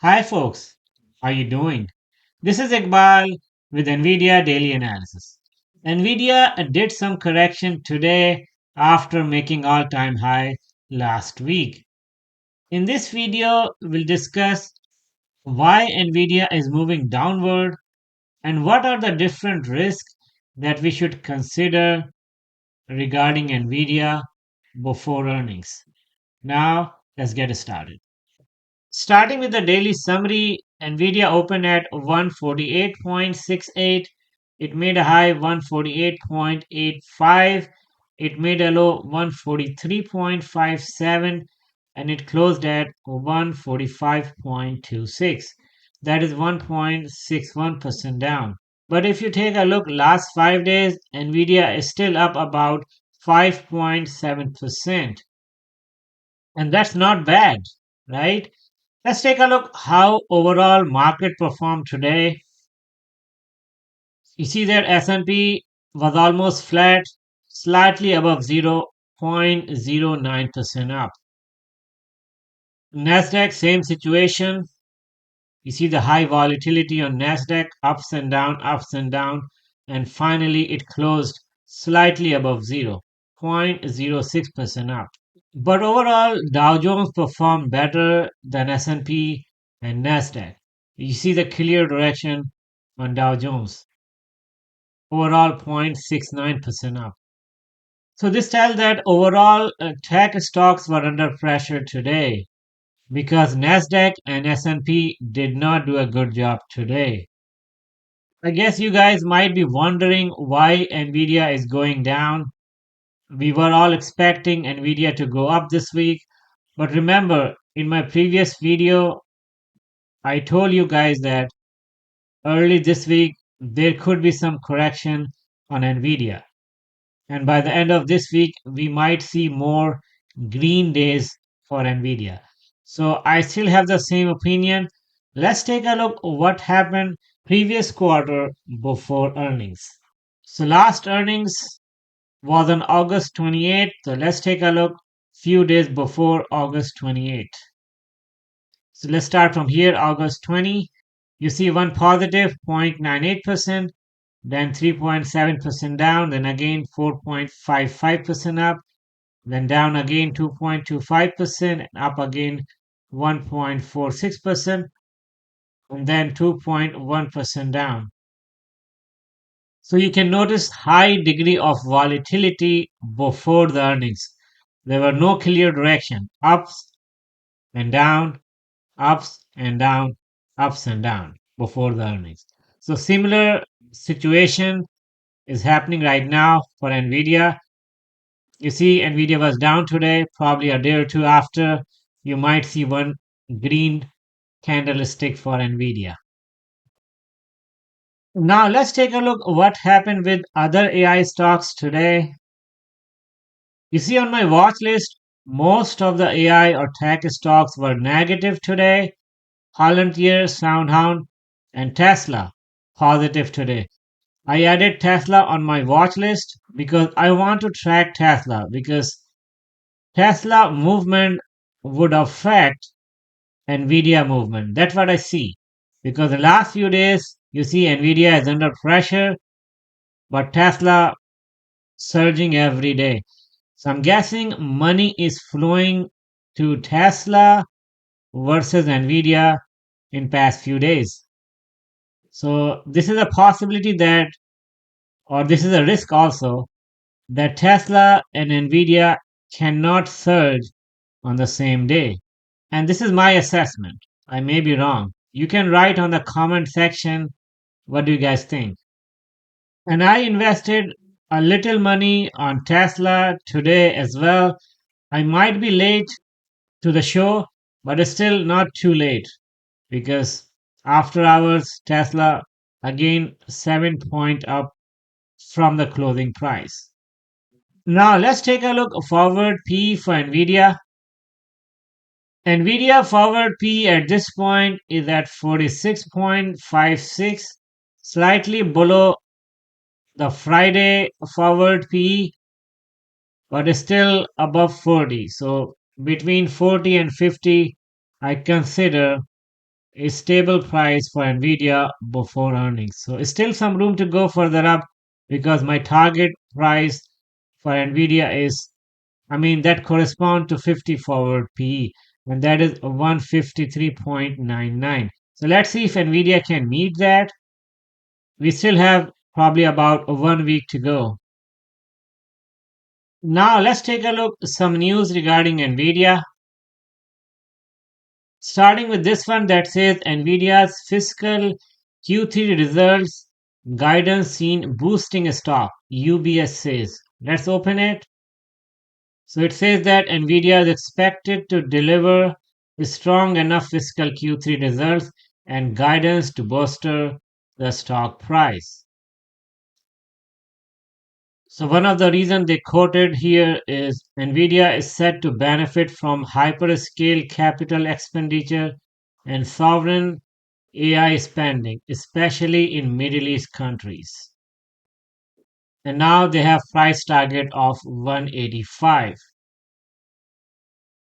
Hi folks, how you doing? This is Iqbal with NVIDIA Daily Analysis. NVIDIA did some correction today after making all-time high last week. In this video, we'll discuss why NVIDIA is moving downward and what are the different risks that we should consider regarding NVIDIA before earnings. Now, let's get started. Starting with the daily summary, Nvidia opened at 148.68. It made a high 148.85. It made a low 143.57 and it closed at 145.26. That is 1.61% down. But if you take a look last 5 days, Nvidia is still up about 5.7%. And that's not bad, right? Let's take a look how overall market performed today. You see that S&P was almost flat, slightly above 0.09% up. Nasdaq same situation. You see the high volatility on Nasdaq, ups and down, and finally it closed slightly above 0.06% up. But overall, Dow Jones performed better than S&P and Nasdaq. You see the clear direction on Dow Jones. Overall, 0.69% up. So this tells that overall tech stocks were under pressure today because Nasdaq and S&P did not do a good job today. I guess you guys might be wondering why Nvidia is going down. We were all expecting Nvidia to go up this week, but remember in my previous video I told you guys that early this week there could be some correction on Nvidia. And by the end of this week, we might see more green days for Nvidia. So I still have the same opinion. Let's take a look what happened previous quarter before earnings. So last earnings was on August 28th. So let's take a look few days before August 28th. So let's start from here, August 20. You see one positive 0.98%, then 3.7% down, then again 4.55% up, then down again 2.25%, and up again 1.46%, and then 2.1% down. So you can notice high degree of volatility before the earnings. There were no clear direction, ups and down, ups and down, ups and down before the earnings. So similar situation is happening right now for Nvidia. You see, Nvidia was down today, probably a day or two after. You might see one green candlestick for Nvidia. Now let's take a look what happened with other AI stocks today. You see on my watch list, most of the AI or tech stocks were negative today. Palantir, SoundHound, and Tesla positive today. I added Tesla on my watch list because I want to track Tesla because Tesla movement would affect Nvidia movement. That's what I see. Because the last few days you see Nvidia is under pressure, but Tesla surging every day. So I'm guessing money is flowing to Tesla versus Nvidia in past few days. So this is a possibility that, or this is a risk also, that Tesla and Nvidia cannot surge on the same day. And this is my assessment. I may be wrong. You can write on the comment section what do you guys think. And I invested a little money on Tesla today as well. I might be late to the show, but it's still not too late because after hours Tesla again 7 point up from the closing price. Now let's take a look forward P for Nvidia. Nvidia forward P at this point is at 46.56, slightly below the Friday forward P, but is still above 40. So between 40 and 50, I consider a stable price for Nvidia before earnings. So still some room to go further up because my target price for Nvidia is, I mean, that correspond to 50 forward PE, and that is 153.99. So let's see if Nvidia can meet that. We still have probably about 1 week to go. Now let's take a look at some news regarding Nvidia. Starting with this one that says Nvidia's fiscal Q3 results guidance seen boosting stock, UBS says. Let's open it. So it says that Nvidia is expected to deliver strong enough fiscal Q3 results and guidance to bolster the stock price. So one of the reasons they quoted here is Nvidia is set to benefit from hyperscale capital expenditure and sovereign AI spending, especially in Middle East countries. And now they have price target of 185.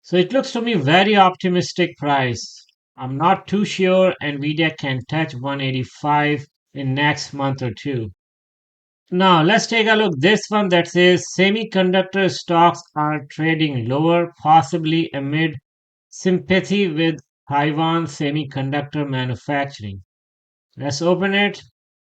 So it looks to me very optimistic price. I'm not too sure Nvidia can touch 185 in next month or two. Now let's take a look this one that says semiconductor stocks are trading lower possibly amid sympathy with Taiwan semiconductor manufacturing. Let's open it.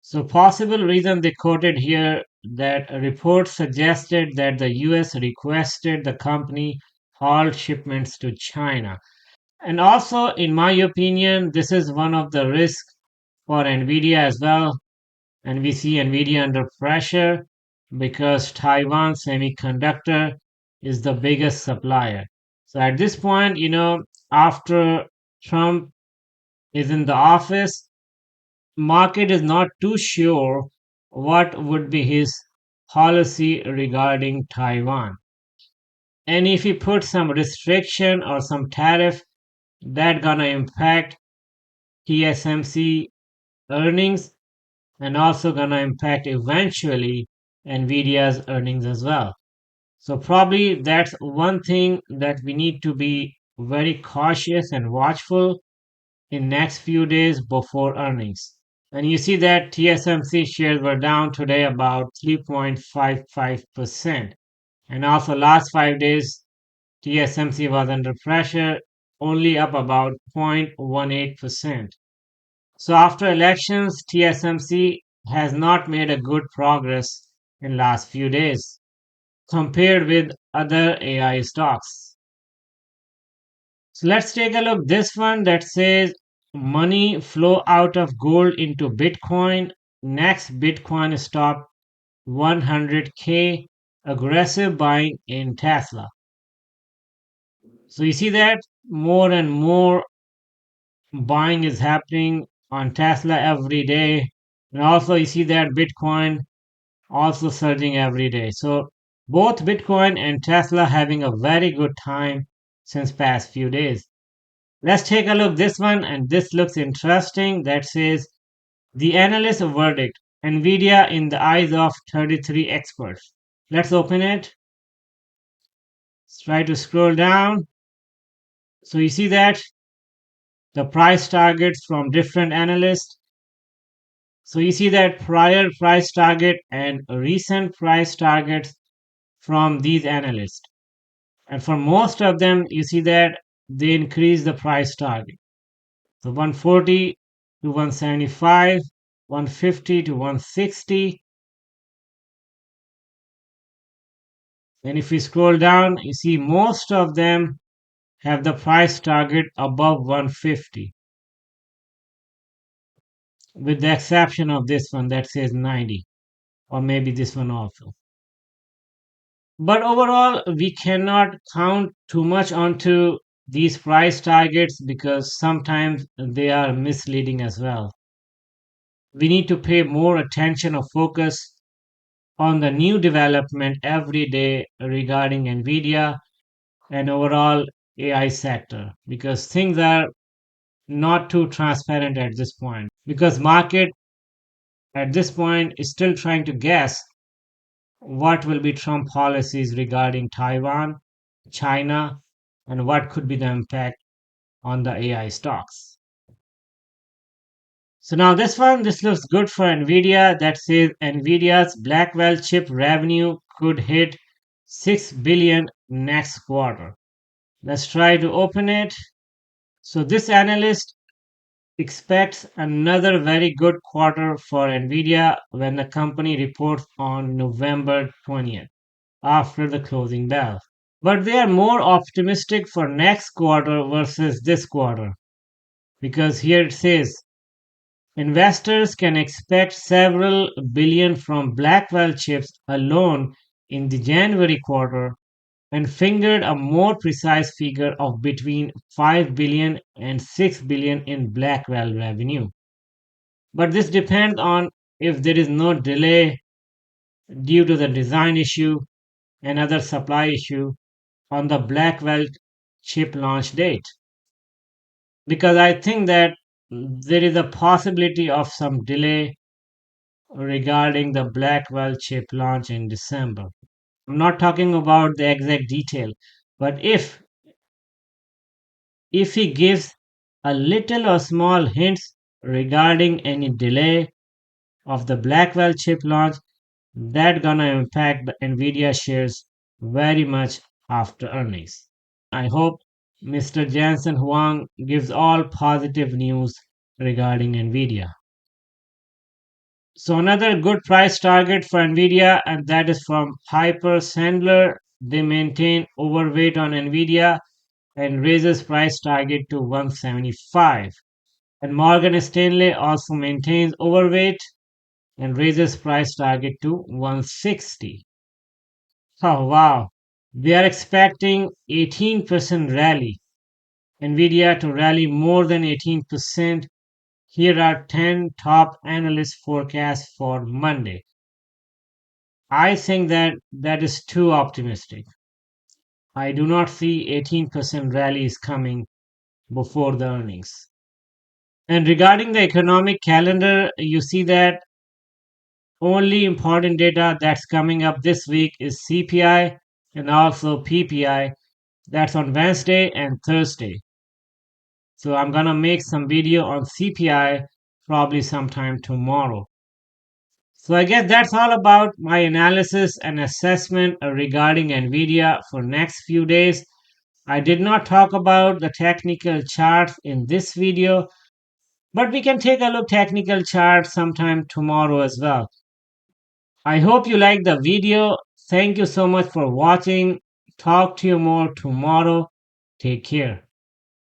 So possible reason they quoted here that a report suggested that the US requested the company halt shipments to China. And also in my opinion this is one of the risks for Nvidia as well, and we see Nvidia under pressure because Taiwan Semiconductor is the biggest supplier. So at this point, after Trump is in the office, market is not too sure what would be his policy regarding Taiwan. And if he put some restriction or some tariff, that gonna impact TSMC earnings and also gonna impact eventually Nvidia's earnings as well. So probably that's one thing that we need to be very cautious and watchful in next few days before earnings. And you see that TSMC shares were down today about 3.55%. And also last 5 days TSMC was under pressure, only up about 0.18%. So after elections, TSMC has not made a good progress in last few days compared with other AI stocks. So let's take a look this one that says money flow out of gold into Bitcoin. Next Bitcoin stop 100K, aggressive buying in Tesla. So you see that more and more buying is happening on Tesla every day. And also you see that Bitcoin also surging every day. So both Bitcoin and Tesla having a very good time since past few days. Let's take a look this one, and this looks interesting. That says the analyst verdict, Nvidia in the eyes of 33 experts. Let's open it. Let's try to scroll down. So you see that the price targets from different analysts. So you see that prior price target and recent price targets from these analysts. And for most of them, you see that they increase the price target. So 140 to 175, 150 to 160. And if we scroll down, you see most of them have the price target above 150, with the exception of this one that says 90, or maybe this one also. But overall, we cannot count too much onto these price targets because sometimes they are misleading as well. We need to pay more attention or focus on the new development every day regarding Nvidia and overall AI sector because things are not too transparent at this point because market at this point is still trying to guess what will be Trump policies regarding Taiwan, China, and what could be the impact on the AI stocks. So now this looks good for Nvidia. That says Nvidia's Blackwell chip revenue could hit 6 billion next quarter. Let's try to open it. So this analyst expects another very good quarter for Nvidia when the company reports on November 20th after the closing bell. But they are more optimistic for next quarter versus this quarter because here it says investors can expect several billion from Blackwell chips alone in the January quarter and fingered a more precise figure of between 5 billion and 6 billion in Blackwell revenue. But this depends on if there is no delay due to the design issue and other supply issue on the Blackwell chip launch date. Because I think that there is a possibility of some delay regarding the Blackwell chip launch in December. I'm not talking about the exact detail, but if he gives a little or small hints regarding any delay of the Blackwell chip launch, that gonna impact the Nvidia shares very much after earnings. I hope Mr. Jensen Huang gives all positive news regarding Nvidia. So another good price target for Nvidia, and that is from Piper Sandler. They maintain overweight on Nvidia and raises price target to 175. And Morgan Stanley also maintains overweight and raises price target to 160. Oh wow. They are expecting 18% rally. Nvidia to rally more than 18%. Here are 10 top analyst forecasts for Monday. I think that is too optimistic. I do not see 18% rallies coming before the earnings. And regarding the economic calendar, you see that only important data that's coming up this week is CPI and also PPI. That's on Wednesday and Thursday. So I'm gonna make some video on CPI probably sometime tomorrow. So I guess that's all about my analysis and assessment regarding Nvidia for next few days. I did not talk about the technical charts in this video, but we can take a look technical chart sometime tomorrow as well. I hope you liked the video. Thank you so much for watching. Talk to you more tomorrow. Take care.